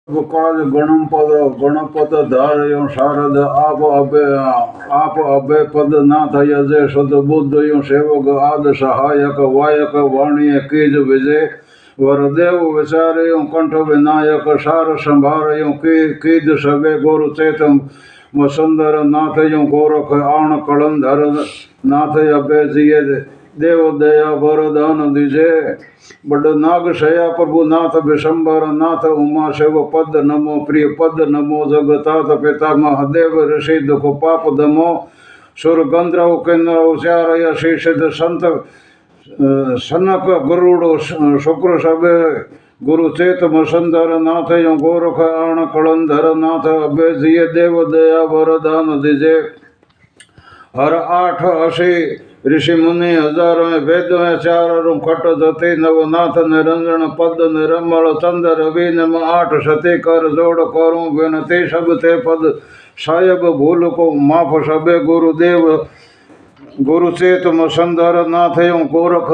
काज गणपत धारय शारद आप अभय पद नाथ यजय सद बुद्ध सेवक आद सहायक वायक वाणी कीज विजय वरदेव विचार कंठ विनायक सार संभार कीज सबे गुरु चेतम वसुंदर नाथ गोरख आण कलंधर नाथ अभय जिय देव दया वरदान दिजे बड़ नाग शया प्रभु नाथ विशंबर नाथ उमा शिव पद नमो प्रिय पद नमो जगतात पिता महादेव ऋषि दुख पाप दमो सुर गंधर्व केन्द्र चारय शीर्षद संत सनक गरुड़ शुक्र सबे गुरु चेत मसंदर नाथ गोरख आण कलंधर नाथ अभय जिय देव दया वरदान दिजे हर आठ अशी ऋषि मुनि हजार वेद चार खट जति नवनाथ निरंजन पद निरमल चंद रवि नम आठ सती कर जोड़ करूं विनती सब ते पद साहेब भूल को माफ सबे गुरुदेव गुरु चेत मसंदर नाथ गोरख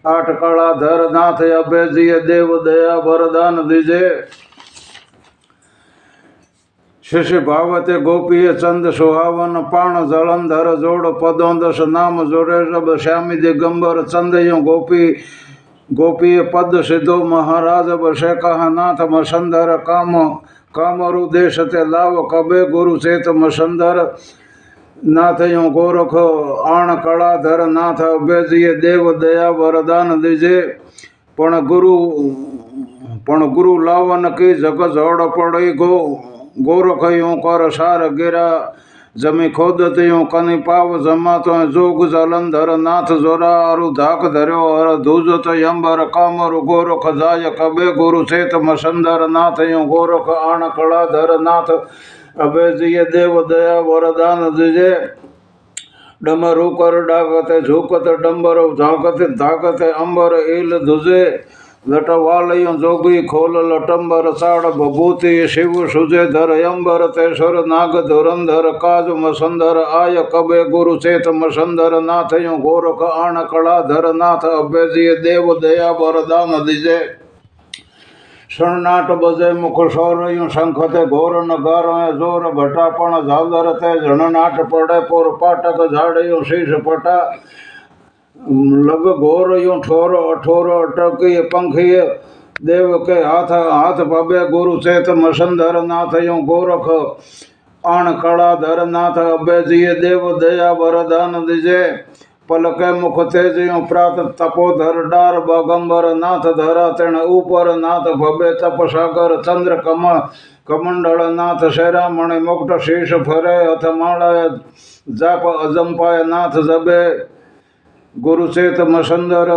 आठ कला धर नाथ अभय जिय देव दया वरदान दीजे शिष्य भावते गोपी चंद सुहावन पाण जलंधर जोड़ पदों दस नाम जोड़े सब श्यामी दिगंबर चंद गोपी गोपी पद सिद्धो महाराज बसे कहा नाथ मसंदर काम कामरु देश ते लाव कबे गुरु चेत मसंदर नाथ गोरख आण कला धर नाथ अभय देव दया वरदान दीजे पण गुरु लावन की जग जोड़ पड़ी गोरख यूं कर सार गिरा जमी खोदत यूं कनि पाव जमा तो जोग जलंधर नाथ जोरा अरु धाक धर्यो हर धूजत यंबर कामरु गोरख जाय कबे गुरु चेत मसंदर नाथ यूं गोरख आण कला धर नाथ अभय जिय देव दया वरदान दिजे डमरू कर डाकते झुकत डंबर झाकते धाकते अंबर ईल धुजे लटवालय जोगी खोल लटंबर साड़ बभूति शिव सुजे धर अंबर तेसर नाग धुरंधर काज मसंदर आय कबे गुरु चेत मसंदर नाथ गोरख आण कला धर नाथ अभय जिय देव दया वरदान दिजे शरणाट बजे मुख सौर शंख ते घोर नगार जोर भटापण झालर ते झणनाट पड़े पोर पाटक झाड़ शीश पटा लग घोर यूं ठोर अठोर अटकी पंखी देव के हाथ हाथ पबे गुरु चेत मसंदर नाथ गोरख आण कला धर नाथ अभय जिय देव दया वरदान दिजे पलक मुख तेज यूं प्रात तपोधर डार बगंबर नाथ धरा तेण ऊपर नाथ भबे तप सागर चंद्र कमंडल नाथ शेरा मणि मुकुट शीश फरे अथ माला जाप अजंपाय नाथ जबे गुरु चेत मसंदर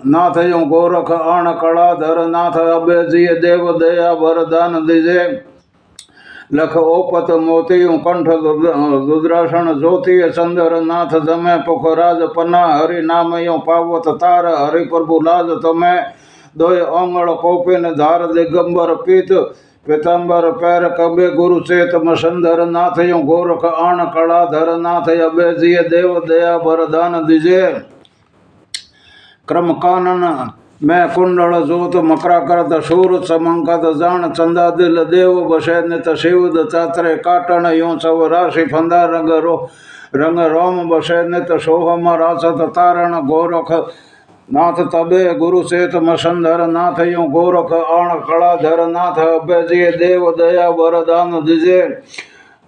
नाथ गोरख आण कला धर नाथ अभय जिय देव दया वरदान दिजे लख ओपत मोती कंठ रुद्रासन ज्योति चंदर नाथ जमे पुखराज पन्ना हरि नाम पावत तार हरि प्रभु लाज तमे दोय ओंगल कोपिन धार दिगंबर पीत पीताम्बर पैर कबे गुरु चेत मसंदर नाथ गोरख आण कला धर नाथ अभय जिय देव दया वरदान दिजे क्रम कानन मैं कुंडल जोत मकरा करत सूर चमंकत जान चंदा दिल देव बसे नित शिवद चात्रे काटन यूं चव राशि फंदा रंग रोम बसे नित सोहम रासत तारण गोरख नाथ तबे गुरु चेत मसंदर नाथ गोरख आण कला धर नाथ अभय जिय देव दया वरदान दिजे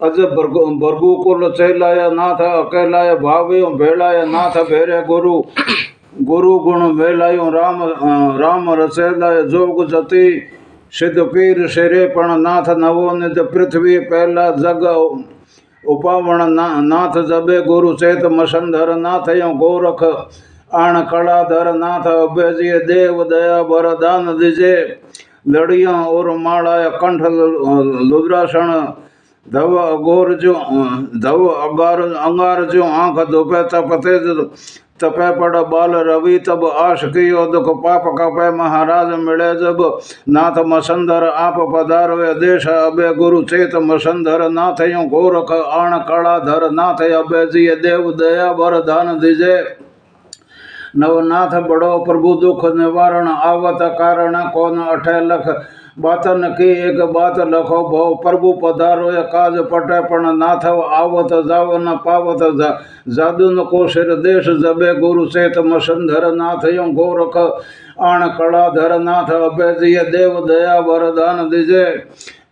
अज भरगुकुल चैलाय नाथ अकेलाय भाव्यो भेलाय नाथ भेरे गुरु गुण मेलायो राम रचेलाय जोग जति सिद्ध पीर शेरे पण नाथ नवोनिध पृथ्वी पहला जग उपावण नाथ जबे गुरु चेत मसंदर नाथ गोरख आण कला धर नाथ अभय जिय देव दया वरदान दिजे लड़िया और मालाय कंठ लुद्रासन धव अंगार जो आंख धोपे तप तेज तपे पड़ बाल रवि तब आश कियो दुख पाप कपे महाराज मिले जब नाथ मसंदर आप पधारवे देश अभय गुरु चेत मसंदर नाथ गोरख आण कला धर नाथ अभय जिय देव दया वरदान दिजे नवनाथ बड़ो प्रभु दुख निवारण आवत कारण कौन अठे लख बातन की एक बात लखो भव प्रभु पधारो या काज पटे पण नाथ आवत जाव न पावत जादू न को सिर देश जबे गुरु चेत मसंधर नाथ यो गोरख आण कलाधर नाथ अभय देव दया वरदान दीजे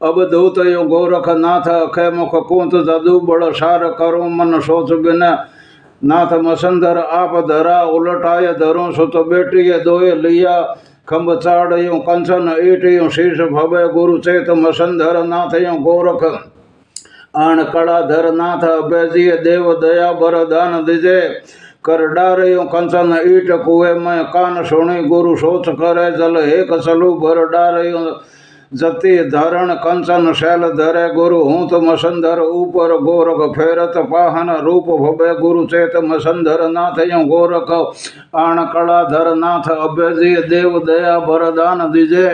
अब दूत यो गोरख नाथ अखे मुख कुंत जादू बड़ सार करो मन सोच बिना नाथ मसंधर आप धरा उलटाय धरो सुत बेटी दोय लिया खंब चाड़ यूं कंचन ईट यूं शीश भवे गुरु चेत मसंधर नाथ यूं गोरख आण कलाधर नाथ अभय देव दया वरदान दीजे कर डार यूं कंचन ईट कुएं में कान सुनी गुरु सोच करे जल एक चलू भर डार यूं जति धारण कंचन शैल धरे गुरु हूँ तो मसंधर ऊपर गोरख फेरत पाहन रूप भवे गुरु चेत मसंधर नाथ यूं गोरख आण कलाधर नाथ अभय देव दया वरदान दीजे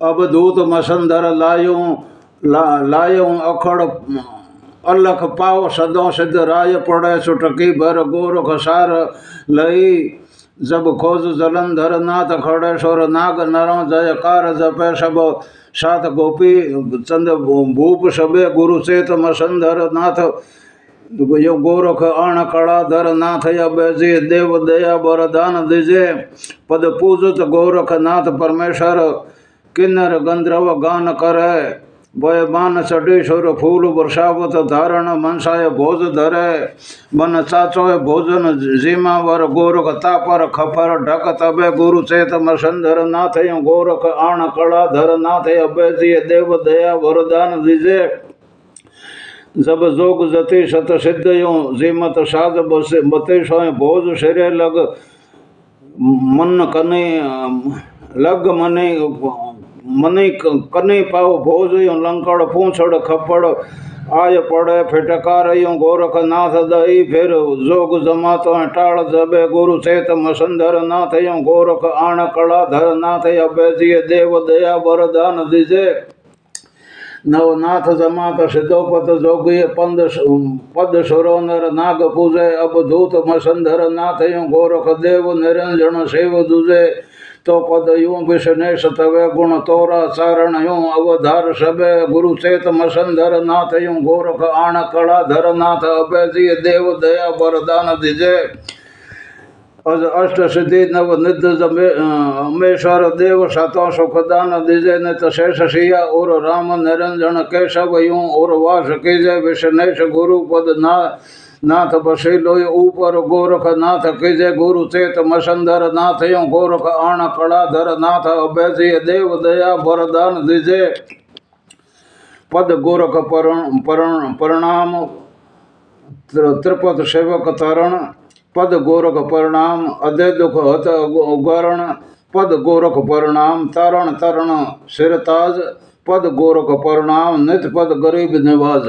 अब दूत मसंधर लायूं अखड़ अलख पाव सदों सिद्ध राय पड़े चुटकी भर गोरख सार लई जब खोज जलंधर नाथ खड़े सोर नाग नरों जयकार जपे सब सात गोपी चंद भूप सबे गुरु चेत मसंधर नाथ यो गोरख आण कलाधर नाथ अभय देव दया वरदान दीजे पद पूजत गोरख नाथ परमेश्वर किन्नर गंधर्व गान करे वयमान चढ़ी सुर फूल वर्षावत धारण मनसाय भोज धरे मन चाचोय भोजन जीमा वर गोरख तापर खपर ढक तबे गुरु चेत मसंधर नाथ यूं गोरख आण कलाधर नाथ अभय देव दया वरदान दीजे जब जोग जति सत सिद्ध यूं जीमत साध बते सोय भोज सिरे लग मन कने लग मने मनी कनी पाव भोज यूं लंकड़ पूछड़ खपड़ आय पड़े फिटकार यूं गोरख नाथ दई फिर जोग जमातो टाल जबे गुरु चेत मसंधर नाथ यूं गोरख आण कलाधर नाथ अभय देव दया वरदान दीजे नवनाथ जमात सिद्धोपत जोगी पद सुरो नर नाग पूजे अब दूत मसंधर नाथ यूं गोरख देव निरंजन सेव दूजे तो पद यूं विष्णेश तवे गुण तोरा चारण यूं अवधार सबे गुरु चेत मसंधर नाथ यूं गोरख आण कलाधर नाथ अभय देव दया वरदान दीजे अज अष्ट सिद्धि नव निध अमेश्वर देव सतो सुखदान दीजे नित शेष सिया और राम निरंजन केशव यूं और वास कीजे विष्णेश गुरु पद नाथ बसीलो ऊपर गोरख नाथ कीजे गुरु चेत मसंधर नाथ यूं गोरख आण कलाधर नाथ अभय देव दया वरदान दीजे पद गोरख प्रणाम त्रिपद सेवक तरण पद गोरख प्रणाम अदय दुख हत उगरण पद गोरख प्रणाम तारण तरण सिरताज पद गोरख प्रणाम नित पद गरीब निवाज।